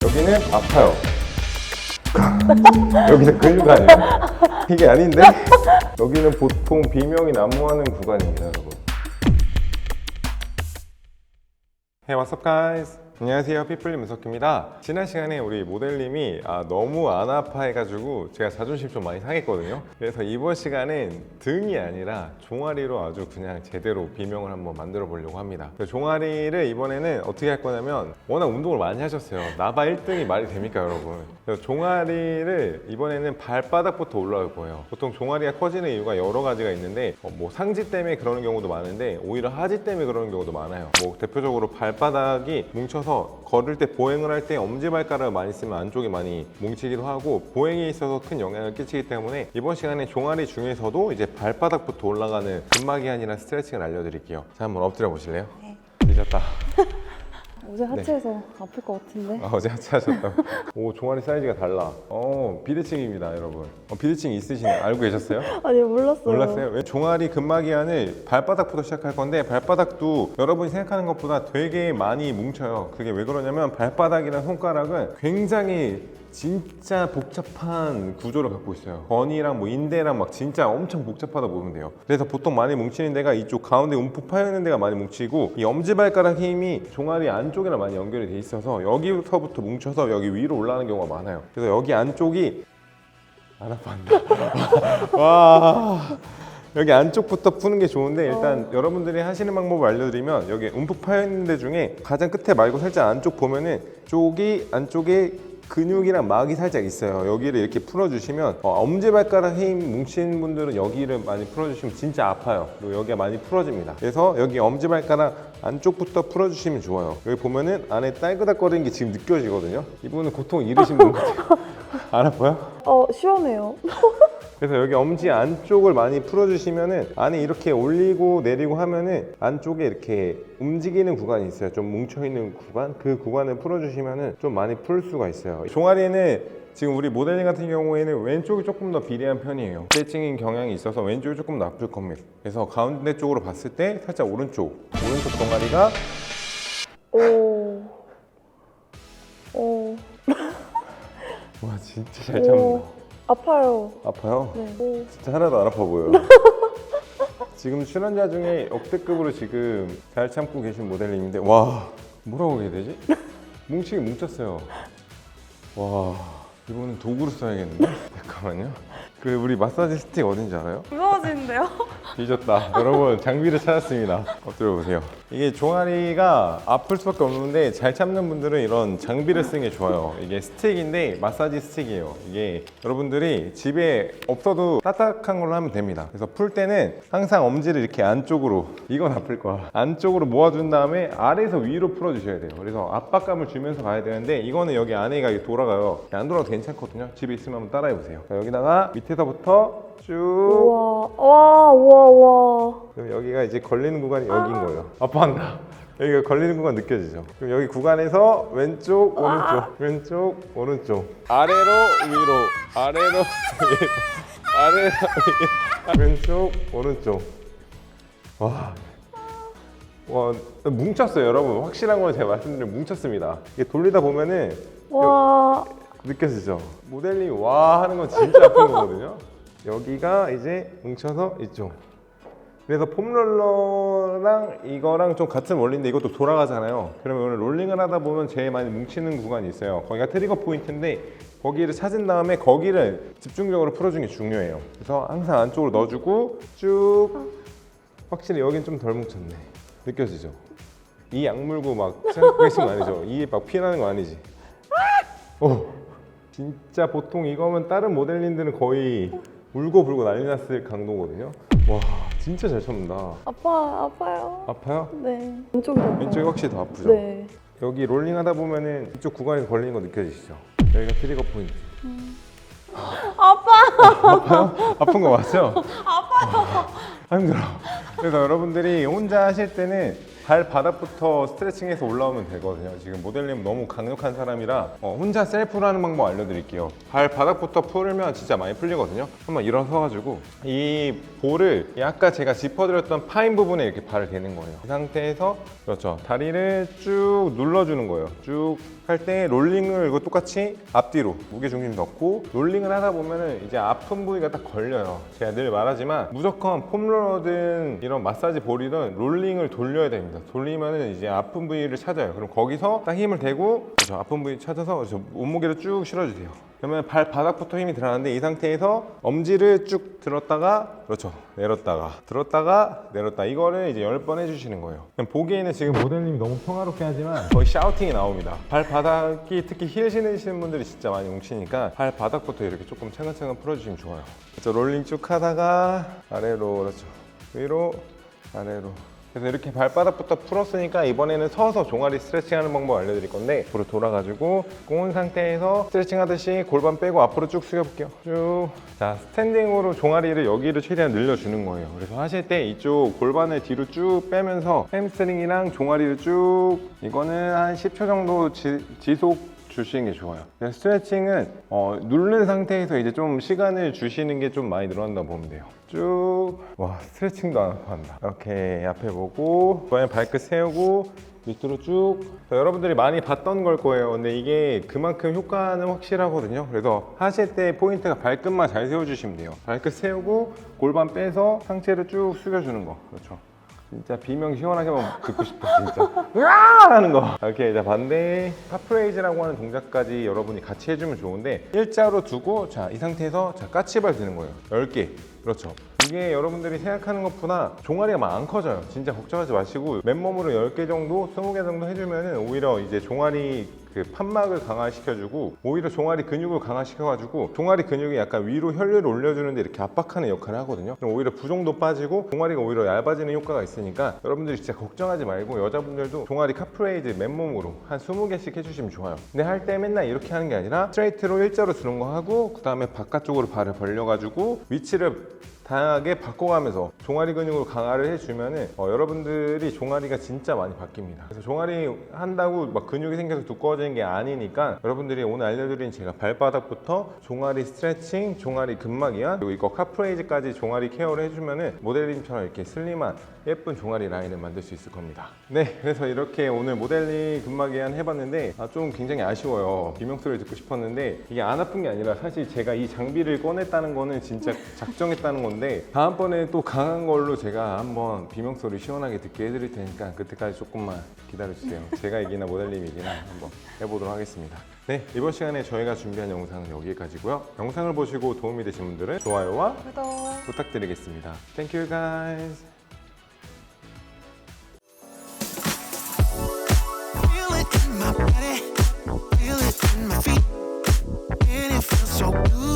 여기는 아파요. 여기는 근육 아니에요? 이게 아닌데? 여기는 보통 비명이 난무하는 구간입니다, 여러분. Hey, what's up, guys? 안녕하세요, 피플리 문석기입니다. 지난 시간에 우리 모델님이 너무 안 아파해가지고 제가 자존심 좀 많이 상했거든요. 그래서 이번 시간엔 등이 아니라 종아리로 아주 그냥 제대로 비명을 한번 만들어 보려고 합니다. 종아리를 이번에는 어떻게 할 거냐면, 워낙 운동을 많이 하셨어요. 나바 1등이 말이 됩니까, 여러분? 그래서 종아리를 이번에는 발바닥부터 올라갈 거예요. 보통 종아리가 커지는 이유가 여러 가지가 있는데 뭐 상지 때문에 그러는 경우도 많은데 오히려 하지 때문에 그러는 경우도 많아요. 뭐 대표적으로 발바닥이 뭉쳐서 걸을 때, 보행을 할 때 엄지발가락을 많이 쓰면 안쪽이 많이 뭉치기도 하고 보행에 있어서 큰 영향을 끼치기 때문에 이번 시간에 종아리 중에서도 이제 발바닥부터 올라가는 근막이완이나 스트레칭을 알려드릴게요. 자, 한번 엎드려 보실래요? 네. 늦었다. 어제 하체에서 아플 것 같은데. 어제 하체하셨다고? 오, 종아리 사이즈가 달라. 비대칭입니다, 여러분. 비대칭 있으시나요? 알고 계셨어요? 아니 몰랐어요. 몰랐어요? 왜 종아리 근막이완을 발바닥부터 시작할 건데, 발바닥도 여러분이 생각하는 것보다 되게 많이 뭉쳐요. 그게 왜 그러냐면 발바닥이랑 손가락은 굉장히 진짜 복잡한 구조를 갖고 있어요. 건이랑 뭐 인대랑 막 진짜 엄청 복잡하다 보면 돼요. 그래서 보통 많이 뭉치는 데가 이쪽 가운데 움푹 파여있는 데가 많이 뭉치고, 이 엄지발가락 힘이 종아리 안쪽이랑 많이 연결이 돼 있어서 여기서부터 뭉쳐서 여기 위로 올라가는 경우가 많아요. 그래서 여기 안쪽이 안 아파한다. 와, 여기 안쪽부터 푸는 게 좋은데, 일단 여러분들이 하시는 방법을 알려드리면, 여기 움푹 파여있는 데 중에 가장 끝에 말고 살짝 안쪽 보면은 쪽이 안쪽에 근육이랑 막이 살짝 있어요. 여기를 이렇게 풀어주시면 엄지발가락 힘 뭉친 분들은 여기를 많이 풀어주시면 진짜 아파요. 그리고 여기가 많이 풀어집니다. 그래서 여기 엄지발가락 안쪽부터 풀어주시면 좋아요. 여기 보면은 안에 딸그닥거리는 게 지금 느껴지거든요. 이분은 고통 잃으신 분 같아요. 안 아파요? 시원해요. 그래서 여기 엄지 안쪽을 많이 풀어주시면은 안에 이렇게 올리고 내리고 하면은 안쪽에 이렇게 움직이는 구간이 있어요. 좀 뭉쳐있는 구간? 그 구간을 풀어주시면은 좀 많이 풀 수가 있어요. 종아리는 지금 우리 모델링 같은 경우에는 왼쪽이 조금 더 비리한 편이에요. 스트레칭인 경향이 있어서 왼쪽이 조금 더 아플 겁니다. 그래서 가운데 쪽으로 봤을 때 살짝 오른쪽 종아리가 와, 진짜 잘 참는다. 아파요. 아파요? 네. 진짜 하나도 안 아파 보여요. 지금 출연자 중에 역대급으로 지금 잘 참고 계신 모델님인데, 와, 뭐라고 해야 되지? 뭉치게 뭉쳤어요. 와, 이거는 도구로 써야겠는데? 잠깐만요. 그 우리 마사지 스틱 어딘지 알아요? 무서워지는데요? 뒤졌다. 여러분, 장비를 찾았습니다. 엎드려 보세요. 이게 종아리가 아플 수밖에 없는데, 잘 참는 분들은 이런 장비를 쓰는 게 좋아요. 이게 스틱인데 마사지 스틱이에요. 이게 여러분들이 집에 없어도 딱딱한 걸로 하면 됩니다. 그래서 풀 때는 항상 엄지를 이렇게 안쪽으로, 이건 아플 거야, 안쪽으로 모아준 다음에 아래에서 위로 풀어주셔야 돼요. 그래서 압박감을 주면서 가야 되는데, 이거는 여기 안에가 돌아가요. 안 돌아도 괜찮거든요. 집에 있으면 한번 따라해보세요. 여기다가 밑에서부터 쭉. 우와. 그럼 여기가 이제 걸리는 구간이 여기인 거예요. 아파한다. 여기가 걸리는 구간 느껴지죠? 그럼 여기 구간에서 왼쪽, 오른쪽, 왼쪽, 오른쪽, 아래로, 위로, 아래로, 위로, 아래로, 위로, 왼쪽, 오른쪽. 와, 뭉쳤어요, 여러분. 확실한 건 제가 말씀드리면 뭉쳤습니다. 이게 돌리다 보면은 느껴지죠? 모델링 와 하는 건 진짜 아픈 거거든요. 여기가 이제 뭉쳐서 이쪽. 그래서 폼롤러랑 이거랑 좀 같은 원리인데, 이것도 돌아가잖아요. 그러면 오늘 롤링을 하다 보면 제일 많이 뭉치는 구간이 있어요. 거기가 트리거 포인트인데, 거기를 찾은 다음에 거기를 집중적으로 풀어주는 게 중요해요. 그래서 항상 안쪽으로 넣어주고 쭉. 확실히 여긴 좀 덜 뭉쳤네. 느껴지죠? 이 약물고 막 계신 거 아니죠? 이에 막 피나는 거 아니지? 진짜 보통 이거면 다른 모델님들은 거의 울고불고 난리 났을 강도거든요. 와, 진짜 잘 참는다. 아파요. 아파요? 네. 왼쪽이 더 아파요. 왼쪽이 확실히 더 아프죠? 네. 여기 롤링 하다 보면은 이쪽 구간에 걸리는 거 느껴지시죠? 여기가 트리거 포인트. 아파요? 아픈 거 맞죠? 아파요. 힘들어. 그래서 여러분들이 혼자 하실 때는 발바닥부터 스트레칭해서 올라오면 되거든요. 지금 모델님 너무 강력한 사람이라 혼자 셀프로 하는 방법 알려드릴게요. 발바닥부터 풀면 진짜 많이 풀리거든요. 한번 일어서가지고 이 볼을 아까 제가 짚어드렸던 파인 부분에 이렇게 발을 대는 거예요. 이 상태에서 그렇죠. 다리를 쭉 눌러주는 거예요. 쭉 할 때 롤링을 이거 똑같이 앞뒤로 무게중심 넣고 롤링을 하다 보면은 이제 아픈 부위가 딱 걸려요. 제가 늘 말하지만 무조건 폼롤러든 이런 마사지 볼이든 롤링을 돌려야 됩니다. 돌리면은 이제 아픈 부위를 찾아요. 그럼 거기서 딱 힘을 대고 그렇죠. 아픈 부위 찾아서 그렇죠. 몸무게를 쭉 실어주세요. 그러면 발바닥부터 힘이 들어가는데 이 상태에서 엄지를 쭉 들었다가 그렇죠 내렸다가 들었다가 내렸다 이거를 이제 10번 해주시는 거예요. 그럼 보기에는 지금 모델님이 너무 평화롭게 하지만 거의 샤우팅이 나옵니다. 발바닥이 특히 힐 신으시는 분들이 진짜 많이 뭉치니까 발바닥부터 이렇게 조금 차근차근 풀어주시면 좋아요. 그렇죠. 롤링 쭉 하다가 아래로 그렇죠 위로 아래로 그래서 이렇게 발바닥부터 풀었으니까 이번에는 서서 종아리 스트레칭 하는 방법 알려드릴 건데 앞으로 돌아가지고 꼬은 상태에서 스트레칭 하듯이 골반 빼고 앞으로 쭉 숙여볼게요. 쭉. 자, 스탠딩으로 종아리를 여기를 최대한 늘려주는 거예요. 그래서 하실 때 이쪽 골반을 뒤로 쭉 빼면서 햄스트링이랑 종아리를 쭉 이거는 한 10초 정도 지속 주시는 게 좋아요. 스트레칭은 누른 상태에서 이제 좀 시간을 주시는 게 좀 많이 늘어난다고 보면 돼요. 쭉. 와, 스트레칭도 안 한다. 이렇게 앞에 보고 이번에 발끝 세우고 밑으로 쭉. 여러분들이 많이 봤던 걸 거예요. 근데 이게 그만큼 효과는 확실하거든요. 그래서 하실 때 포인트가 발끝만 잘 세워주시면 돼요. 발끝 세우고 골반 빼서 상체를 쭉 숙여주는 거. 그렇죠. 진짜 비명 시원하게만 듣고 싶어 진짜 으아 하는 거. 오케이, 자 반대 카프레이즈라고 하는 동작까지 여러분이 같이 해주면 좋은데 일자로 두고 자 이 상태에서 자 까치발 드는 거예요. 10개. 그렇죠. 이게 여러분들이 생각하는 것보다 종아리가 막 안 커져요. 진짜 걱정하지 마시고 맨몸으로 10개 정도 20개 정도 해주면은 오히려 이제 종아리 그 판막을 강화시켜주고 오히려 종아리 근육을 강화시켜가지고 종아리 근육이 약간 위로 혈류를 올려주는데 이렇게 압박하는 역할을 하거든요. 그럼 오히려 부종도 빠지고 종아리가 오히려 얇아지는 효과가 있으니까 여러분들이 진짜 걱정하지 말고 여자분들도 종아리 카프레이즈 맨몸으로 한 20개씩 해주시면 좋아요. 근데 할 때 맨날 이렇게 하는 게 아니라 스트레이트로 일자로 두는 거 하고 그 다음에 바깥쪽으로 발을 벌려가지고 위치를 다양하게 바꿔가면서 종아리 근육을 강화를 해주면은 여러분들이 종아리가 진짜 많이 바뀝니다. 그래서 종아리 한다고 막 근육이 생겨서 두꺼워지는 게 아니니까 여러분들이 오늘 알려드린 제가 발바닥부터 종아리 스트레칭, 종아리 근막 이완 그리고 이거 카프레이즈까지 종아리 케어를 해주면은 모델링처럼 이렇게 슬림한 예쁜 종아리 라인을 만들 수 있을 겁니다. 네, 그래서 이렇게 오늘 모델링 근막 이완 해봤는데 좀 굉장히 아쉬워요. 비명소리를 듣고 싶었는데 이게 안 아픈 게 아니라 사실 제가 이 장비를 꺼냈다는 거는 진짜 작정했다는 건데 다음번에 또 강한 걸로 제가 한번 비명소리 시원하게 듣게 해드릴 테니까 그때까지 조금만 기다려주세요. 제가 이기나 모델님이 이기나 한번 해보도록 하겠습니다. 네, 이번 시간에 저희가 준비한 영상은 여기까지고요. 영상을 보시고 도움이 되신 분들은 좋아요와 구독 부탁드리겠습니다. Thank you guys. Feel it in my body, feel it in my feet, and it feels so good.